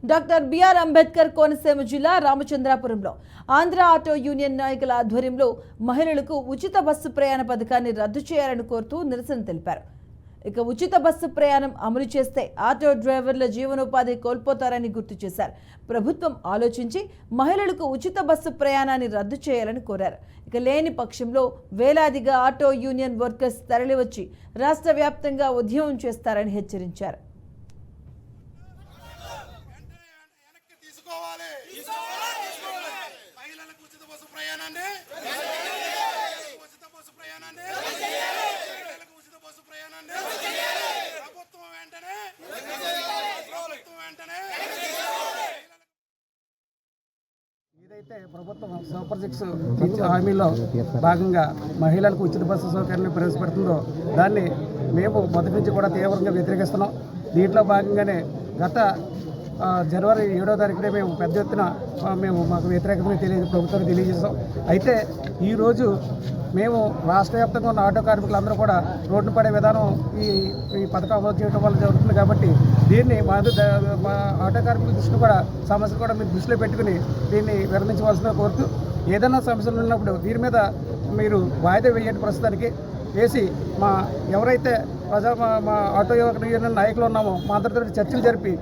Doctor BR Ambedkar Konaseema జిల్లా రామచంద్రాపురంలో Andhra auto union నాయకుల ఆధ్వర్యంలో మహిళలకు ఉచిత బస్సు ప్రయాణ పథకాన్ని రద్దు చేయాలని కోరుతూ నిరసన తెలిపారు. ఇక ఉచిత బస్సు ప్రయాణం అమలు చేస్తే ఆటో డ్రైవర్ల జీవనోపాధి కోల్పోతారని గుర్తు చేశారు. ప్రభుత్వం ఆలోచించి మహిళలకు ఉచిత బస్సు ప్రయాణాన్ని రద్దు చేయాలని కోరారు. ఇక లేని పక్షంలో వేలాదిగా ఆటో యూనియన్ వర్కర్స్ తరలివచ్చి రాష్ట్ర వ్యాప్తంగా ఉద్యమం చేస్తారని హెచ్చరించారు. ఏదైతే ప్రభుత్వం సూపర్ 6 హామీలో భాగంగా మహిళలకు ఉచిత బస్సు సౌకర్యాన్ని ప్రవేశపెడుతుందో దాన్ని మేము మొదటి నుంచి కూడా తీవ్రంగా వ్యతిరేకిస్తున్నాం. దీంట్లో భాగంగానే గత జనవరి 7వ తారీఖునే మేము పెద్ద ఎత్తున మాకు వ్యతిరేకతను ప్రభుత్వానికి తెలియజేస్తాం. అయితే ఈరోజు మేము రాష్ట్ర వ్యాప్తంగా ఉన్న ఆటో కార్మికులందరూ కూడా రోడ్డు పడే విధానం ఈ పథకం అమలు చేయడం వల్ల జరుగుతుంది. కాబట్టి దీన్ని మా ఆటో కార్మికుల దృష్టిని కూడా సమస్యలు కూడా మీరు దృష్టిలో పెట్టుకుని దీన్ని విరమించవలసిన కోరుతూ ఏదైనా సమస్యలు ఉన్నప్పుడు దీని మీద మీరు వాయిదా వేయండి. ప్రస్తుతానికి వేసి ఎవరైతే మా ఆటో యూనియన్ నాయకులు ఉన్నామో మా అందరితో చర్చలు జరిపి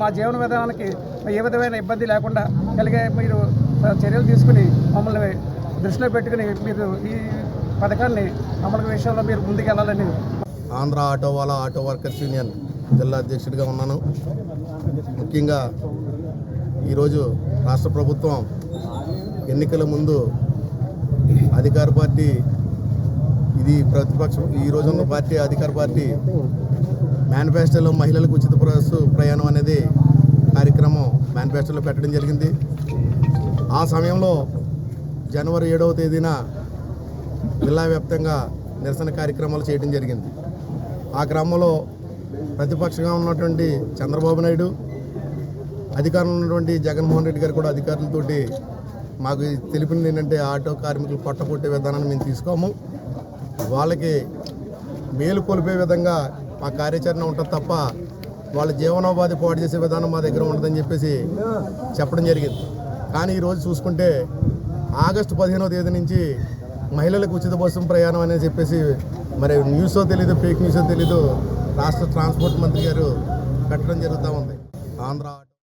మా జీవన విధానానికి ఏ విధమైన ఇబ్బంది లేకుండా కలిగే మీరు చర్యలు తీసుకుని మమ్మల్ని దృష్టిలో పెట్టుకుని మీరు ఈ పథకాన్ని అమలు విషయంలో మీరు ముందుకెళ్ళాలని. ఆంధ్ర ఆటో వర్కర్స్ యూనియన్ జిల్లా అధ్యక్షుడిగా ఉన్నాను. ముఖ్యంగా ఈరోజు రాష్ట్ర ప్రభుత్వం ఎన్నికల ముందు అధికార పార్టీ ఇది ప్రతిపక్షం ఈ రోజున్న పార్టీ అధికార పార్టీ మేనిఫెస్టోలో మహిళలకు ఉచిత బస్సు ప్రయాణం అనేది కార్యక్రమం మేనిఫెస్టోలో పెట్టడం జరిగింది. ఆ సమయంలో జనవరి 7వ తేదీన జిల్లా వ్యాప్తంగా నిరసన కార్యక్రమాలు చేయడం జరిగింది. ఆ క్రమంలో ప్రతిపక్షంగా ఉన్నటువంటి చంద్రబాబు నాయుడు, అధికారంలో ఉన్నటువంటి జగన్మోహన్ రెడ్డి గారు కూడా అధికారులతోటి మాకు తెలిపింది ఏంటంటే ఆటో కార్మికులు పొట్టపొట్టే విధానాన్ని మేము తీసుకోము, వాళ్ళకి మేలు కొలిపే విధంగా మా కార్యాచరణ ఉంటుంది తప్ప వాళ్ళ జీవనోపాధి పాటు చేసే విధానం మా దగ్గర ఉండదని చెప్పేసి చెప్పడం జరిగింది. కానీ ఈరోజు చూసుకుంటే ఆగస్టు 15వ తేదీ నుంచి మహిళలకు ఉచిత బస్సు ప్రయాణం అనేది చెప్పేసి మరి న్యూసో తెలీదు, ఫేక్ న్యూసో తెలీదు, రాష్ట్ర ట్రాన్స్పోర్ట్ మంత్రి గారు పెట్టడం జరుగుతూ ఉంది. ఆంధ్ర